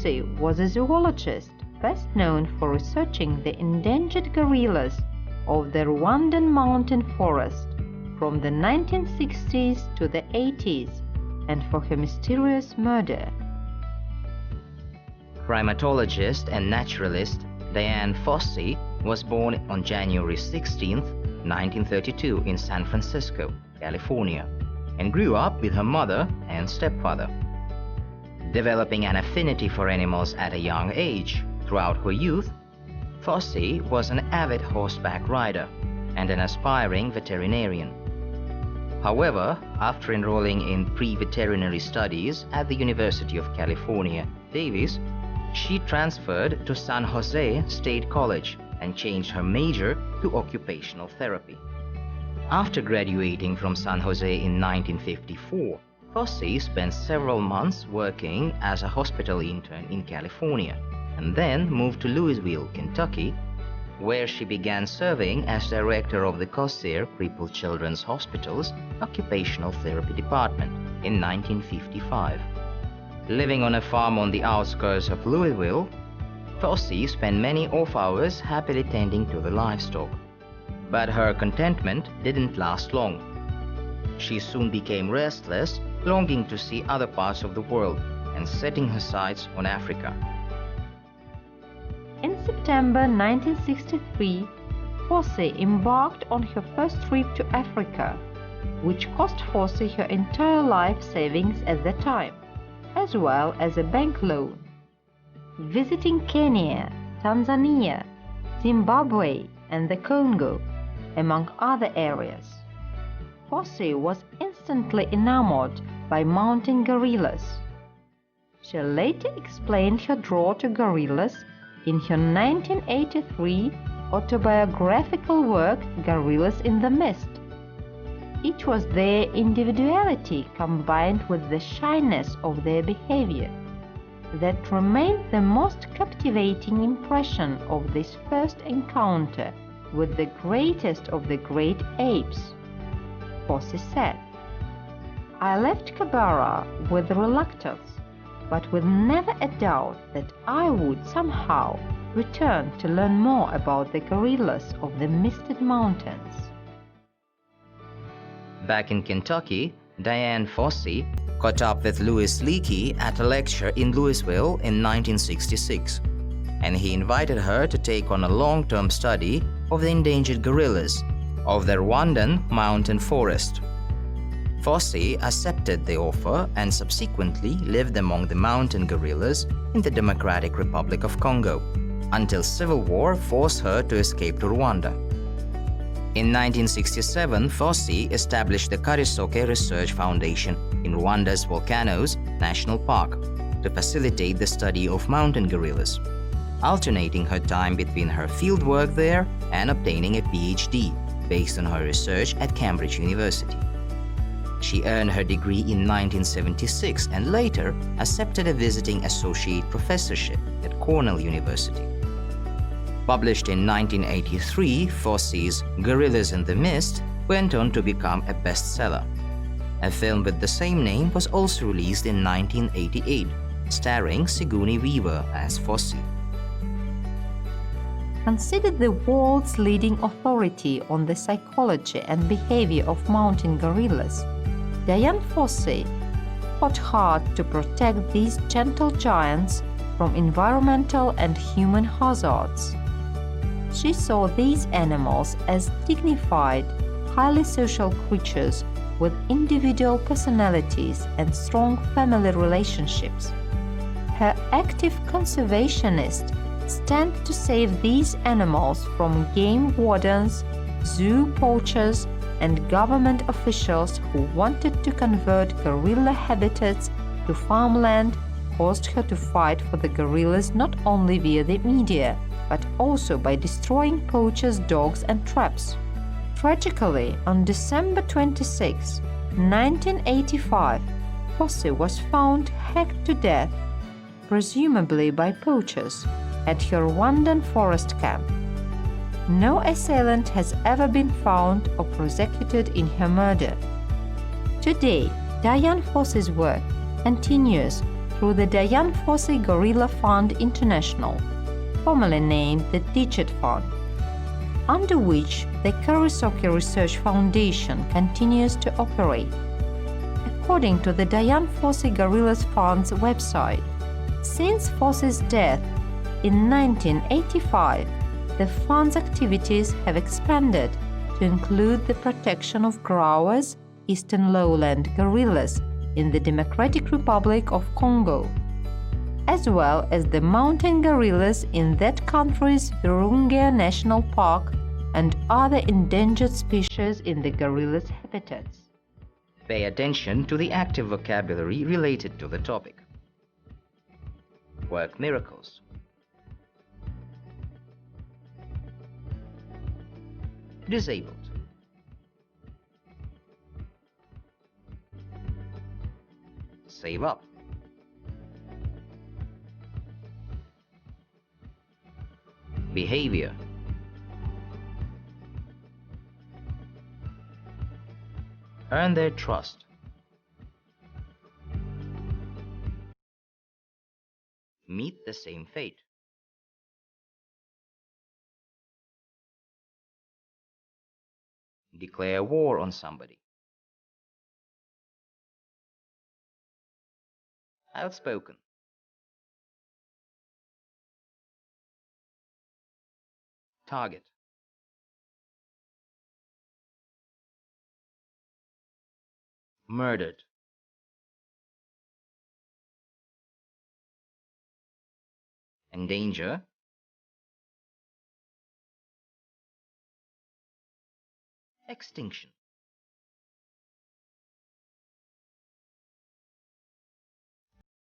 Fossey was a zoologist best known for researching the endangered gorillas of the Rwandan mountain forest from the 1960s to the 80s and for her mysterious murder. Primatologist and naturalist Dian Fossey was born on January 16, 1932 in San Francisco, California, and grew up with her mother and stepfather. Developing an affinity for animals at a young age, throughout her youth, Fossey was an avid horseback rider and an aspiring veterinarian. However, after enrolling in pre-veterinary studies at the University of California, Davis, she transferred to San Jose State College and changed her major to occupational therapy. After graduating from San Jose in 1954, Fossey spent several months working as a hospital intern in California and then moved to Louisville, Kentucky, where she began serving as director of the Kosser Crippled Children's Hospital's Occupational Therapy Department in 1955. Living on a farm on the outskirts of Louisville, Fossey spent many off hours happily tending to the livestock. But her contentment didn't last long. She soon became restless, longing to see other parts of the world and setting her sights on Africa. In September 1963, Fossey embarked on her first trip to Africa, which cost Fossey her entire life savings at the time, as well as a bank loan. Visiting Kenya, Tanzania, Zimbabwe, and the Congo, among other areas. Fossey was instantly enamored by mountain gorillas. She later explained her draw to gorillas in her 1983 autobiographical work Gorillas in the Mist. It was their individuality combined with the shyness of their behavior that remained the most captivating impression of this first encounter with the greatest of the great apes. Fossey said, "I left Kabara with reluctance, but with never a doubt that I would somehow return to learn more about the gorillas of the misted mountains." Back in Kentucky, Dian Fossey caught up with Louis Leakey at a lecture in Louisville in 1966, and he invited her to take on a long-term study of the endangered gorillas of the Rwandan mountain forest. Fossey accepted the offer and subsequently lived among the mountain gorillas in the Democratic Republic of Congo until civil war forced her to escape to Rwanda. In 1967, Fossey established the Karisoke Research Foundation in Rwanda's Volcanoes National Park to facilitate the study of mountain gorillas, alternating her time between her fieldwork there and obtaining a PhD based on her research at Cambridge University. She earned her degree in 1976 and later accepted a visiting associate professorship at Cornell University. Published in 1983, Fossey's Gorillas in the Mist went on to become a bestseller. A film with the same name was also released in 1988, starring Sigourney Weaver as Fossey. Considered the world's leading authority on the psychology and behavior of mountain gorillas, Dian Fossey fought hard to protect these gentle giants from environmental and human hazards. She saw these animals as dignified, highly social creatures with individual personalities and strong family relationships. Her active conservationist stand to save these animals from game wardens, zoo poachers, and government officials who wanted to convert gorilla habitats to farmland caused her to fight for the gorillas not only via the media, but also by destroying poachers' dogs and traps. Tragically, on December 26, 1985, Fossey was found hacked to death, presumably by poachers, at her Rwandan forest camp. No assailant has ever been found or prosecuted in her murder. Today, Dian Fossey's work continues through the Dian Fossey Gorilla Fund International, formerly named the Digit Fund, under which the Karisoke Research Foundation continues to operate. According to the Dian Fossey Gorillas Fund's website, since Fossey's death in 1985, the fund's activities have expanded to include the protection of growers, eastern lowland gorillas in the Democratic Republic of Congo, as well as the mountain gorillas in that country's Virunga National Park and other endangered species in the gorillas' habitats. Pay attention to the active vocabulary related to the topic. Work miracles. Disabled. Save up. Behavior. Earn their trust. Meet the same fate. Declare war on somebody. Outspoken. Target. Murdered. Endanger. Extinction.